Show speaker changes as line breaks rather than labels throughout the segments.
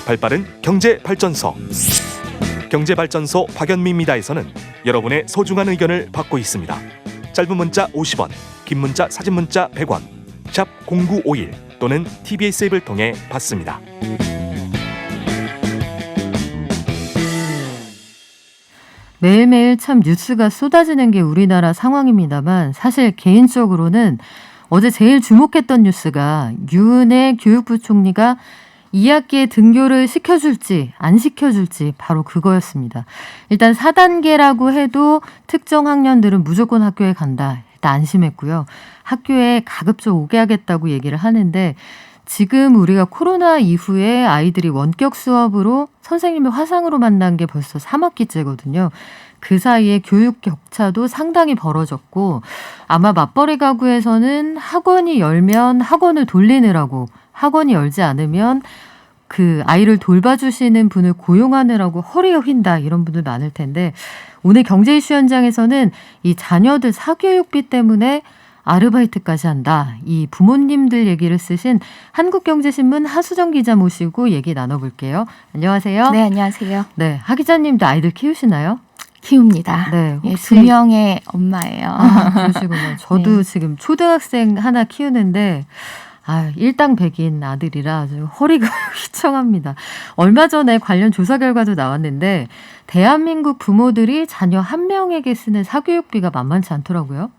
발빠른 경제발전소. 경제발전소 박연미입니다에서는 여러분의 소중한 의견을 받고 있습니다. 짧은 문자 50원, 긴 문자 사진 문자 100원, 샵 0951 또는 TBS 앱을 통해 받습니다.
매일매일 참 뉴스가 쏟아지는 게 우리나라 상황입니다만 사실 개인적으로는 어제 제일 주목했던 뉴스가 유은혜 교육부 총리가 2학기에 등교를 시켜줄지 안 시켜줄지 바로 그거였습니다. 일단 4단계라고 해도 특정 학년들은 무조건 학교에 간다. 일단 안심했고요. 학교에 가급적 오게 하겠다고 얘기를 하는데 지금 우리가 코로나 이후에 아이들이 원격 수업으로 선생님을 화상으로 만난 게 벌써 3학기째거든요. 그 사이에 교육 격차도 상당히 벌어졌고 아마 맞벌이 가구에서는 학원이 열면 학원을 돌리느라고 학원이 열지 않으면 그 아이를 돌봐주시는 분을 고용하느라고 허리가 휜다 이런 분들 많을 텐데 오늘 경제 이슈 현장에서는 이 자녀들 사교육비 때문에 아르바이트까지 한다. 이 부모님들 얘기를 쓰신 한국경제신문 하수정 기자 모시고 얘기 나눠볼게요. 안녕하세요.
네, 안녕하세요.
네, 하 기자님도 아이들 키우시나요?
키웁니다.
네,
예,
혹시
2명의 엄마예요.
아, 그러시구나. 저도
네.
지금 초등학생 하나 키우는데 일당백인 아들이라 아주 허리가 휘청합니다. 얼마 전에 관련 조사 결과도 나왔는데 대한민국 부모들이 자녀 한 명에게 쓰는 사교육비가 만만치 않더라고요.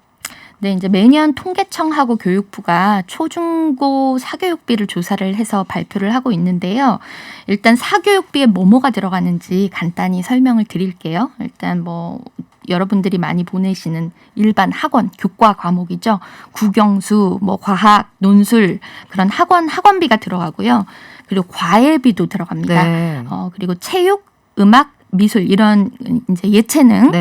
네, 이제 매년 통계청하고 교육부가 초중고 사교육비를 조사를 해서 발표를 하고 있는데요. 일단 사교육비에 뭐가 들어가는지 간단히 설명을 드릴게요. 일단 여러분들이 많이 보내시는 일반 학원, 교과 과목이죠. 국영수, 과학, 논술 그런 학원비가 들어가고요. 그리고 과외비도 들어갑니다.
네.
그리고 체육, 음악, 미술 이런 이제 예체능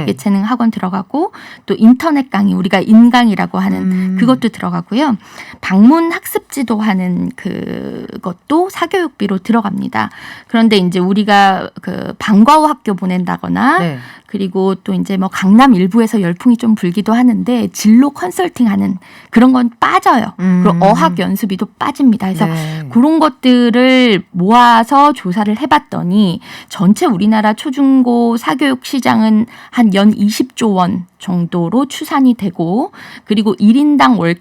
학원 들어가고 또 인터넷 강의 우리가 인강이라고 하는 그것도 들어가고요. 방문 학습지도 하는 그것도 사교육비로 들어갑니다. 그런데 이제 우리가 그 방과 후 학교 보낸다거나 그리고 또 이제 강남 일부에서 열풍이 좀 불기도 하는데 진로 컨설팅하는 그런 건 빠져요. 그리고 어학 연수비도 빠집니다. 그래서 그런 것들을 모아서 조사를 해봤더니 전체 우리나라 초중고 사교육 시장은 한 연 20조 원 정도로 추산이 되고 그리고 1인당 월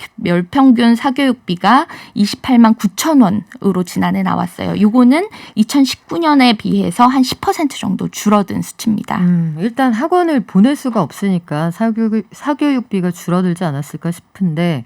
평균 사교육비가 28만 9천 원으로 지난해 나왔어요. 요거는 2019년에 비해서 한 10% 정도 줄어든 수치입니다.
일단 학원을 보낼 수가 없으니까 사교육비가 줄어들지 않았을까 싶은데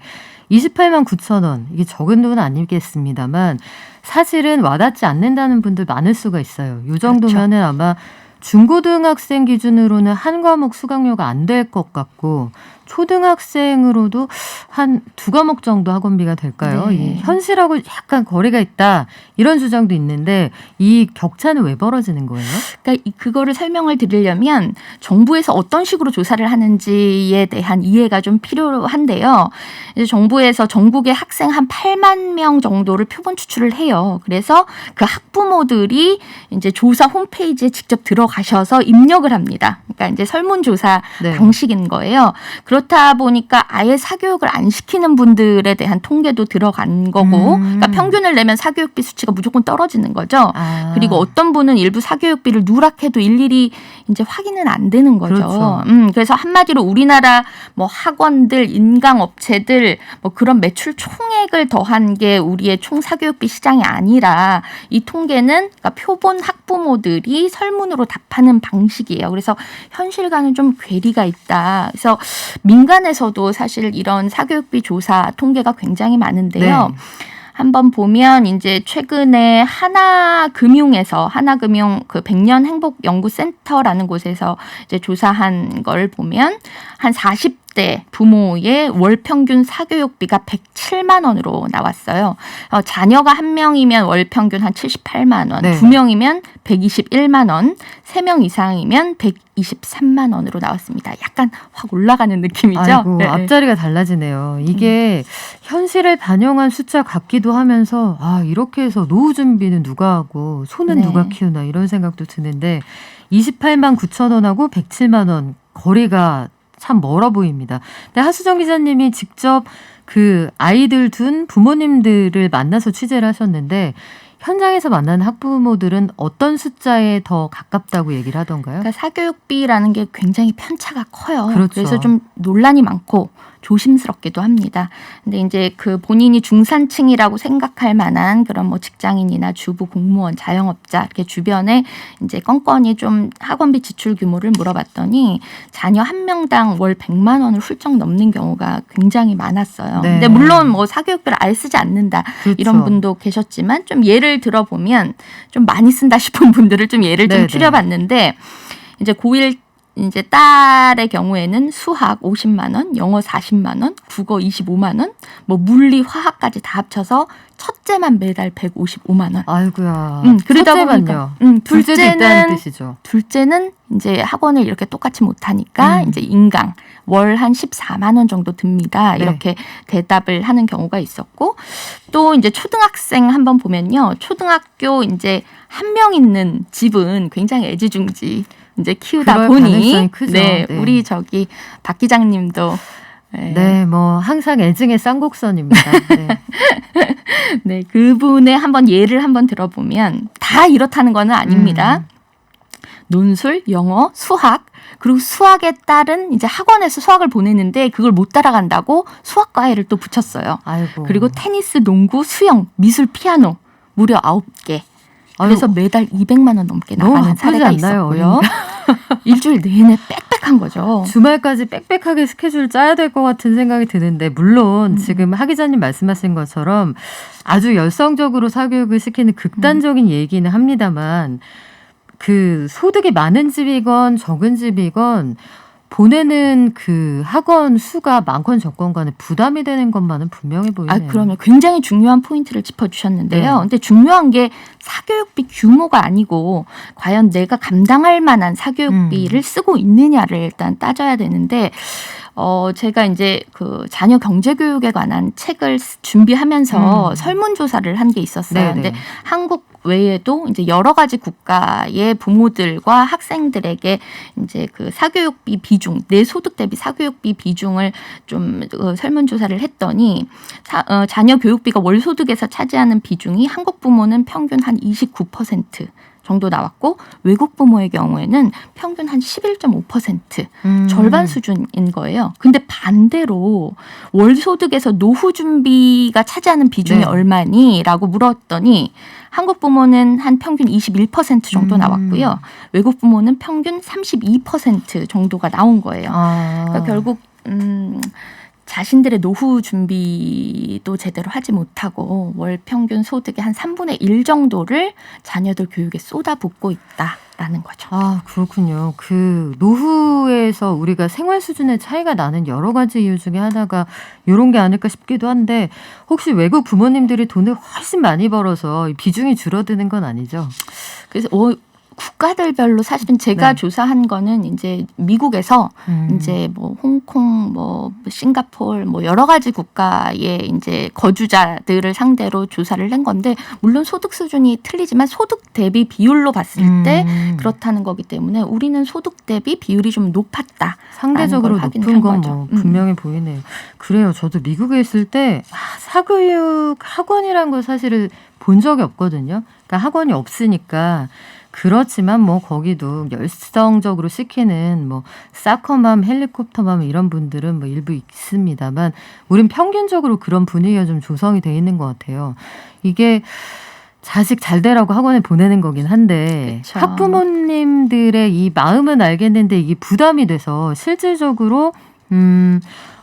28만 9천 원 이게 적은 돈은 아니겠습니다만 사실은 와닿지 않는다는 분들 많을 수가 있어요. 이 정도면은 아마 중고등학생 기준으로는 한 과목 수강료가 안 될 것 같고 초등학생으로도 한 2과목 정도 학원비가 될까요? 이 현실하고 약간 거리가 있다 이런 주장도 있는데 이 격차는 왜 벌어지는 거예요?
그러니까 그거를 설명을 드리려면 정부에서 어떤 식으로 조사를 하는지에 대한 이해가 좀 필요한데요. 이제 정부에서 전국의 학생 한 8만 명 정도를 표본 추출을 해요. 그래서 그 학부모들이 이제 조사 홈페이지에 직접 들어가셔서 입력을 합니다. 그러니까 이제 설문조사 방식인 거예요. 그렇다 보니까 아예 사교육을 안 시키는 분들에 대한 통계도 들어간 거고 그러니까 평균을 내면 사교육비 수치가 무조건 떨어지는 거죠. 그리고 어떤 분은 일부 사교육비를 누락해도 일일이 이제 확인은 안 되는 거죠.
그렇죠.
그래서 한마디로 우리나라 학원들, 인강업체들 그런 매출 총액을 더한 게 우리의 총 사교육비 시장이 아니라 이 통계는 그러니까 표본 학부모들이 설문으로 답하는 방식이에요. 그래서 현실과는 좀 괴리가 있다. 그래서 민간에서도 사실 이런 사교육비 조사 통계가 굉장히 많은데요. 한번 보면 이제 최근에 하나금융 그 100년 행복 연구센터라는 곳에서 이제 조사한 걸 보면 한 40대 부모의 월 평균 사교육비가 107만 원으로 나왔어요. 자녀가 1명이면 월 평균 한 78만 원, 2명이면 121만 원, 3명 이상이면 123만 원으로 나왔습니다. 약간 확 올라가는 느낌이죠.
아이고, 앞자리가 달라지네요. 이게 현실을 반영한 숫자 같기도 하면서 이렇게 해서 노후 준비는 누가 하고 소는 누가 키우나 이런 생각도 드는데 28만 9천 원하고 107만 원 거리가 참 멀어 보입니다. 근데 하수정 기자님이 직접 그 아이들 둔 부모님들을 만나서 취재를 하셨는데 현장에서 만나는 학부모들은 어떤 숫자에 더 가깝다고 얘기를 하던가요?
그러니까 사교육비라는 게 굉장히 편차가 커요.
그렇죠.
그래서 좀 논란이 많고 조심스럽기도 합니다. 근데 이제 그 본인이 중산층이라고 생각할 만한 그런 뭐 직장인이나 주부, 공무원, 자영업자 이렇게 주변에 이제 건건이 좀 학원비 지출 규모를 물어봤더니 자녀 한 명당 월 100만 원을 훌쩍 넘는 경우가 굉장히 많았어요.
네.
근데 물론 뭐 사교육비를 아예 쓰지 않는다
그렇죠.
이런 분도 계셨지만 좀 예를 들어보면 좀 많이 쓴다 싶은 분들을 좀 예를 좀
네네.
추려봤는데 이제 고1 이제 딸의 경우에는 수학 50만 원, 영어 40만 원, 국어 25만 원, 뭐 물리, 화학까지 다 합쳐서 첫째만 매달 155만 원.
아이고야.
그러다
첫째만요.
보니까
둘째도 있다는 뜻이죠.
둘째는 이제 학원을 이렇게 똑같이 못하니까 이제 인강 월 한 14만 원 정도 듭니다.
네.
이렇게 대답을 하는 경우가 있었고 또 이제 초등학생 한번 보면요. 초등학교 이제 한 명 있는 집은 굉장히 애지중지 이제 키우다
그럴
보니
가능성이 크죠.
네,
네.
우리 저기 박 기장님도
네, 뭐 항상 애증의 쌍곡선입니다. 네.
네, 그분의 한번 예를 한번 들어보면 다 이렇다는 거는 아닙니다. 논술, 영어, 수학 그리고 수학에 따른 이제 학원에서 수학을 보내는데 그걸 못 따라간다고 수학 과외를 또 붙였어요.
아이고.
그리고 테니스, 농구, 수영, 미술, 피아노 무려 9개. 그래서 매달 200만 원 넘게
너무
나가는
바쁘지
사례가
않나요,
있었고요. 일주일 내내 빽빽한 거죠.
주말까지 빽빽하게 스케줄 짜야 될 것 같은 생각이 드는데 물론 지금 하 기자님 말씀하신 것처럼 아주 열성적으로 사교육을 시키는 극단적인 얘기는 합니다만 그 소득이 많은 집이건 적은 집이건 보내는 그 학원 수가 많건 적건 간에 부담이 되는 것만은 분명해 보이네요.
그럼요. 굉장히 중요한 포인트를 짚어주셨는데요.
네.
근데 중요한 게 사교육비 규모가 아니고 과연 내가 감당할 만한 사교육비를 쓰고 있느냐를 일단 따져야 되는데 제가 이제 그 자녀 경제교육에 관한 책을 준비하면서 설문조사를 한 게 있었어요.
네네.
근데 한국 외에도 이제 여러 가지 국가의 부모들과 학생들에게 이제 그 사교육비 비중, 내 소득 대비 사교육비 비중을 좀 설문조사를 했더니 자녀 교육비가 월 소득에서 차지하는 비중이 한국 부모는 평균 한 29% 정도 나왔고 외국 부모의 경우에는 평균 한 11.5% 절반 수준인 거예요. 근데 반대로 월 소득에서 노후 준비가 차지하는 비중이
네.
얼마니?라고 물었더니 한국 부모는 한 평균 21% 정도 나왔고요. 외국 부모는 평균 32% 정도가 나온 거예요. 그러니까 결국 자신들의 노후 준비도 제대로 하지 못하고 월 평균 소득의 한 3분의 1 정도를 자녀들 교육에 쏟아붓고 있다라는 거죠.
아, 그렇군요. 그 노후에서 우리가 생활 수준의 차이가 나는 여러 가지 이유 중에 하나가 이런 게 아닐까 싶기도 한데 혹시 외국 부모님들이 돈을 훨씬 많이 벌어서 비중이 줄어드는 건 아니죠?
그래서 국가들별로 사실은 제가
네.
조사한 거는 이제 미국에서 이제 뭐 홍콩, 뭐 싱가포르, 뭐 여러 가지 국가의 이제 거주자들을 상대로 조사를 한 건데 물론 소득 수준이 틀리지만 소득 대비 비율로 봤을 때 그렇다는 거기 때문에 우리는 소득 대비 비율이 좀 높았다.
상대적으로 높은 건 뭐 분명히 보이네요. 그래요. 저도 미국에 있을 때 사교육 학원이란 걸 사실은 본 적이 없거든요. 그러니까 학원이 없으니까 그렇지만 뭐 거기도 열성적으로 시키는 뭐 사커맘, 헬리콥터맘 이런 분들은 뭐 일부 있습니다만 우린 평균적으로 그런 분위기가 좀 조성이 돼 있는 것 같아요. 이게 자식 잘 되라고 학원에 보내는 거긴 한데
그쵸.
학부모님들의 이 마음은 알겠는데 이게 부담이 돼서 실질적으로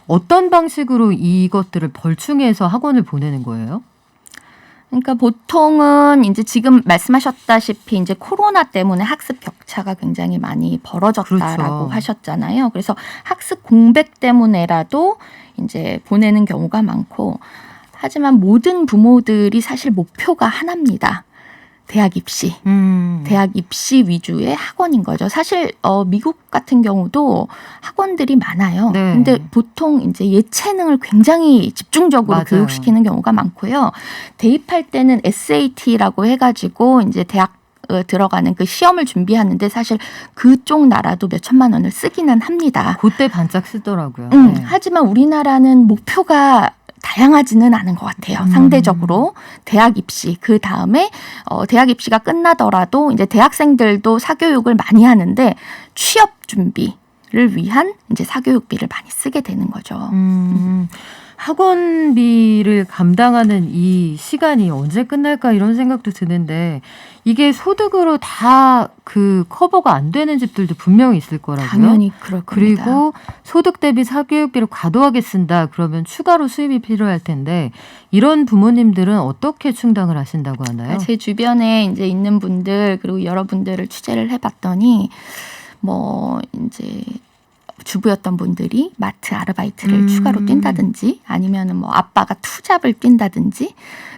어떤 방식으로 이것들을 벌충해서 학원을 보내는 거예요?
그러니까 보통은 이제 지금 말씀하셨다시피 이제 코로나 때문에 학습 격차가 굉장히 많이 벌어졌다라고
그렇죠.
하셨잖아요. 그래서 학습 공백 때문에라도 이제 보내는 경우가 많고 하지만 모든 부모들이 사실 목표가 하나입니다. 대학 입시. 대학 입시 위주의 학원인 거죠. 사실 미국 같은 경우도 학원들이 많아요.
네.
근데 보통 이제 예체능을 굉장히 집중적으로
맞아요.
교육시키는 경우가 많고요. 대입할 때는 SAT라고 해가지고 이제 대학 들어가는 그 시험을 준비하는데 사실 그쪽 나라도 몇 천만 원을 쓰기는 합니다.
그때 반짝 쓰더라고요.
하지만 우리나라는 목표가 다양하지는 않은 것 같아요. 상대적으로 대학 입시 그 다음에 대학 입시가 끝나더라도 이제 대학생들도 사교육을 많이 하는데 취업 준비를 위한 이제 사교육비를 많이 쓰게 되는 거죠.
학원비를 감당하는 이 시간이 언제 끝날까 이런 생각도 드는데 이게 소득으로 다 그 커버가 안 되는 집들도 분명히 있을 거라고요.
당연히 그럴 겁니다.
그리고 소득 대비 사교육비를 과도하게 쓴다 그러면 추가로 수입이 필요할 텐데 이런 부모님들은 어떻게 충당을 하신다고 하나요?
제 주변에 이제 있는 분들 그리고 여러분들을 취재를 해봤더니 뭐 이제 주부였던 분들이 마트 아르바이트를 추가로 뛴다든지 아니면은 뭐 아빠가 투잡을 뛴다든지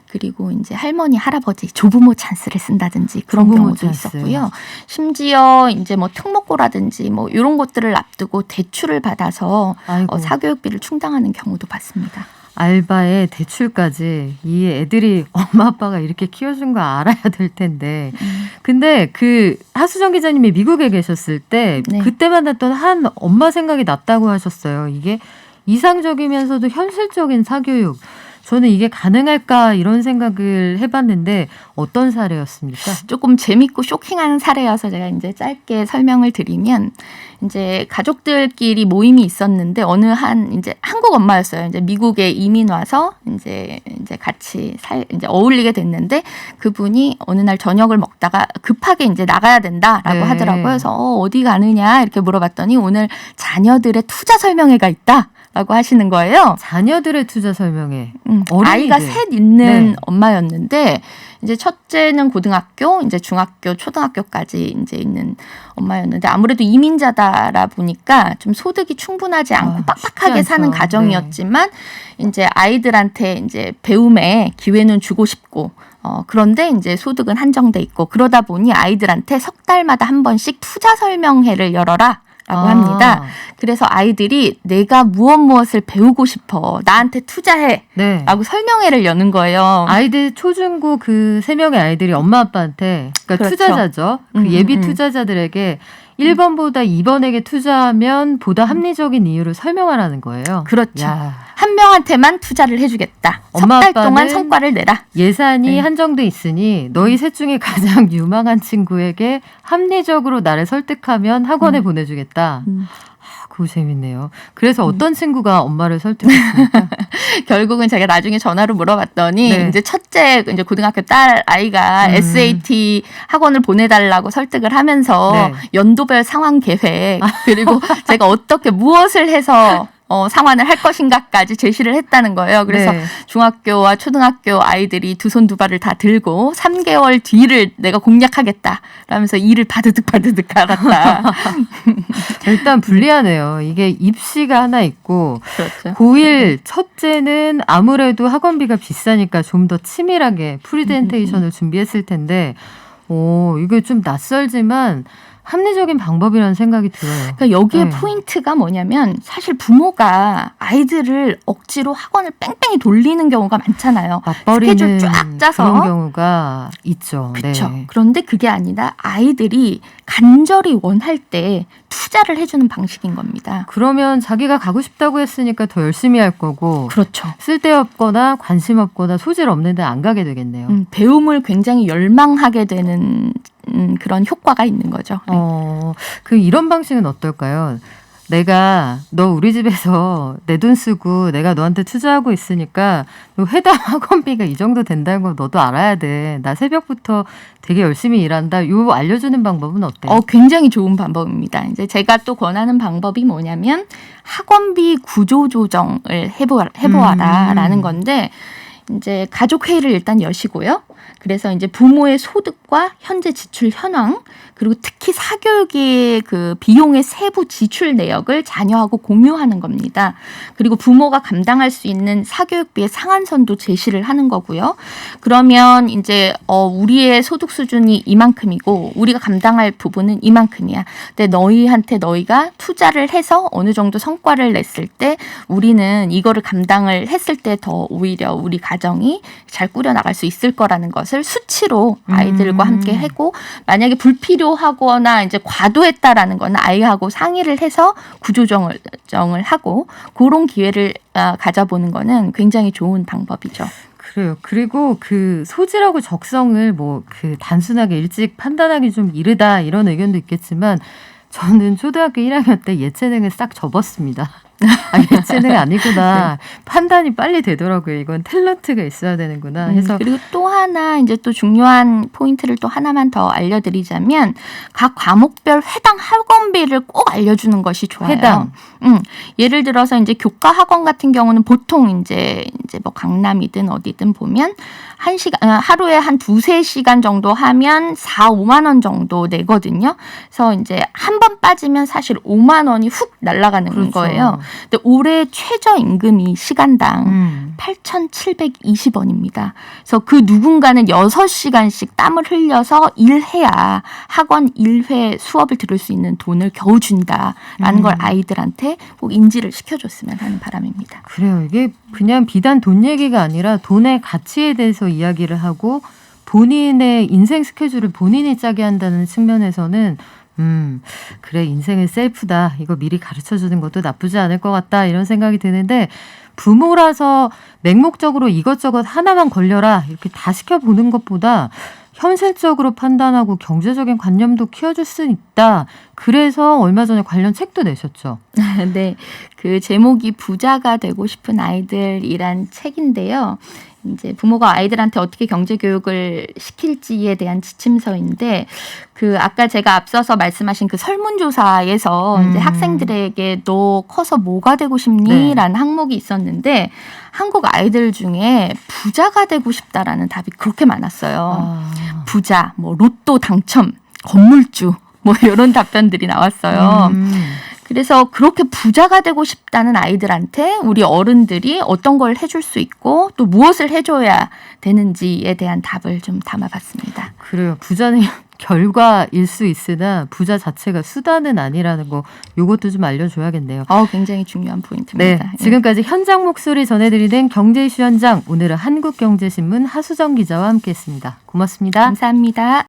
그리고 이제 할머니 할아버지 조부모 찬스를 쓴다든지 그런 경우도 찬스. 있었고요. 심지어 이제 뭐 특목고라든지 뭐 이런 것들을 앞두고 대출을 받아서 사교육비를 충당하는 경우도 봤습니다.
알바에 대출까지 이 애들이 엄마 아빠가 이렇게 키워준 거 알아야 될 텐데 근데 그 하수정 기자님이 미국에 계셨을 때
네.
그때 만났던 한 엄마 생각이 났다고 하셨어요. 이게 이상적이면서도 현실적인 사교육 저는 이게 가능할까 이런 생각을 해봤는데 어떤 사례였습니까?
조금 재밌고 쇼킹한 사례여서 제가 이제 짧게 설명을 드리면 이제 가족들끼리 모임이 있었는데 어느 한 이제 한국 엄마였어요. 이제 미국에 이민 와서 이제 같이 이제 어울리게 됐는데 그분이 어느 날 저녁을 먹다가 급하게 이제 나가야 된다라고 하더라고요. 그래서 어디 가느냐 이렇게 물어봤더니 오늘 자녀들의 투자 설명회가 있다. 라고 하시는 거예요.
자녀들의 투자 설명회.
아이가 셋 있는 엄마였는데 이제 첫째는 고등학교, 이제 중학교, 초등학교까지 이제 있는 엄마였는데 아무래도 이민자다라 보니까 좀 소득이 충분하지 않고 빡빡하게 사는 가정이었지만 이제 아이들한테 이제 배움의 기회는 주고 싶고 그런데 이제 소득은 한정돼 있고 그러다 보니 아이들한테 석 달마다 한 번씩 투자 설명회를 열어라. 라고 합니다. 그래서 아이들이 내가 무엇을 배우고 싶어. 나한테 투자해. 라고 설명회를 여는 거예요.
아이들 초중고 그 3명의 아이들이 엄마 아빠한테 그러니까
그렇죠.
투자자죠. 그 예비 투자자들에게 1번보다 2번에게 투자하면 보다 합리적인 이유를 설명하라는 거예요.
그렇죠.
야.
한 명한테만 투자를 해주겠다. 석 달 동안 성과를 내라.
예산이 한정돼 있으니 너희 셋 중에 가장 유망한 친구에게 합리적으로 나를 설득하면 학원에 보내주겠다. 그거 재밌네요. 그래서 어떤 친구가 엄마를 설득했습니까?
결국은 제가 나중에 전화로 물어봤더니 이제 첫째 이제 고등학교 딸 아이가 SAT 학원을 보내달라고 설득을 하면서 연도별 상황 계획 그리고 제가 어떻게 무엇을 해서 상환을 할 것인가까지 제시를 했다는 거예요. 그래서 중학교와 초등학교 아이들이 두 손 두 발을 다 들고 3개월 뒤를 내가 공략하겠다 라면서 일을 바드득 알았다.
일단 불리하네요. 이게 입시가 하나 있고
그렇죠.
고1 첫째는 아무래도 학원비가 비싸니까 좀 더 치밀하게 프리젠테이션을 준비했을 텐데 이게 좀 낯설지만 합리적인 방법이라는 생각이 들어요.
그러니까 여기에 포인트가 뭐냐면 사실 부모가 아이들을 억지로 학원을 뺑뺑이 돌리는 경우가 많잖아요. 스케줄 쫙 짜서.
그런 경우가 있죠.
그렇죠. 그런데 그게 아니라 아이들이 간절히 원할 때 투자를 해주는 방식인 겁니다.
그러면 자기가 가고 싶다고 했으니까 더 열심히 할 거고
그렇죠.
쓸데없거나 관심 없거나 소질 없는데 안 가게 되겠네요.
배움을 굉장히 열망하게 되는 그런 효과가 있는 거죠.
그 이런 방식은 어떨까요? 내가 너 우리 집에서 내 돈 쓰고 내가 너한테 투자하고 있으니까 회당 학원비가 이 정도 된다는 거 너도 알아야 돼. 나 새벽부터 되게 열심히 일한다. 요 알려주는 방법은 어때요?
굉장히 좋은 방법입니다. 이제 제가 또 권하는 방법이 뭐냐면 학원비 구조 조정을 해보아라라는 건데 이제 가족 회의를 일단 여시고요. 그래서 이제 부모의 소득과 현재 지출 현황 그리고 특히 사교육의 그 비용의 세부 지출 내역을 자녀하고 공유하는 겁니다. 그리고 부모가 감당할 수 있는 사교육비의 상한선도 제시를 하는 거고요. 그러면 이제 우리의 소득 수준이 이만큼이고 우리가 감당할 부분은 이만큼이야. 근데 너희가 투자를 해서 어느 정도 성과를 냈을 때 우리는 이거를 감당을 했을 때 더 오히려 우리 가정이 잘 꾸려나갈 수 있을 거라는 것을 수치로 아이들을 아이들과 함께 하고 만약에 불필요하거나 이제 과도했다라는 거는 아이하고 상의를 해서 구조정을 하고 그런 기회를 가져보는 거는 굉장히 좋은 방법이죠.
그래요. 그리고 그 소질하고 적성을 뭐 그 단순하게 일찍 판단하기 좀 이르다 이런 의견도 있겠지만 저는 초등학교 1학년 때 예체능을 싹 접었습니다. 예체능이 아니구나. 판단이 빨리 되더라고요. 이건 탤런트가 있어야 되는구나 해서.
그리고 또 하나 이제 또 중요한 포인트를 또 하나만 더 알려드리자면 각 과목별 해당 학원비를 꼭 알려주는 것이 좋아요.
해당.
예를 들어서 이제 교과 학원 같은 경우는 보통 이제 뭐 강남이든 어디든 보면 하루에 한 2-3시간 정도 하면 4-5만 원 정도 내거든요. 그래서 이제 한 번 빠지면 사실 5만 원이 훅 날아가는
그렇죠.
거예요. 근데 올해 최저임금이 시간당 8,720원입니다. 그래서 그 누군가는 6시간씩 땀을 흘려서 일해야 학원 1회 수업을 들을 수 있는 돈을 겨우 준다라는 걸 아이들한테 꼭 인지를 시켜줬으면 하는 바람입니다.
그래요. 이게 그냥 비단 돈 얘기가 아니라 돈의 가치에 대해서 이야기를 하고 본인의 인생 스케줄을 본인이 짜게 한다는 측면에서는 그래 인생은 셀프다. 이거 미리 가르쳐주는 것도 나쁘지 않을 것 같다. 이런 생각이 드는데 부모라서 맹목적으로 이것저것 하나만 걸려라 이렇게 다 시켜보는 것보다 현실적으로 판단하고 경제적인 관념도 키워줄 수 있다. 그래서 얼마 전에 관련 책도 내셨죠.
네, 그 제목이 부자가 되고 싶은 아이들이란 책인데요. 이제 부모가 아이들한테 어떻게 경제 교육을 시킬지에 대한 지침서인데 그 아까 제가 앞서서 말씀하신 그 설문조사에서 이제 학생들에게 너 커서 뭐가 되고 싶니?라는 항목이 있었는데 한국 아이들 중에 부자가 되고 싶다라는 답이 그렇게 많았어요. 부자, 뭐 로또 당첨, 건물주 뭐 이런 답변들이 나왔어요. 그래서 그렇게 부자가 되고 싶다는 아이들한테 우리 어른들이 어떤 걸 해줄 수 있고 또 무엇을 해줘야 되는지에 대한 답을 좀 담아봤습니다.
그래요. 부자는 결과일 수 있으나 부자 자체가 수단은 아니라는 거 이것도 좀 알려줘야겠네요.
굉장히 중요한 포인트입니다.
네, 지금까지 현장 목소리 전해드리는 경제 이슈 현장 오늘은 한국경제신문 하수정 기자와 함께했습니다. 고맙습니다.
감사합니다.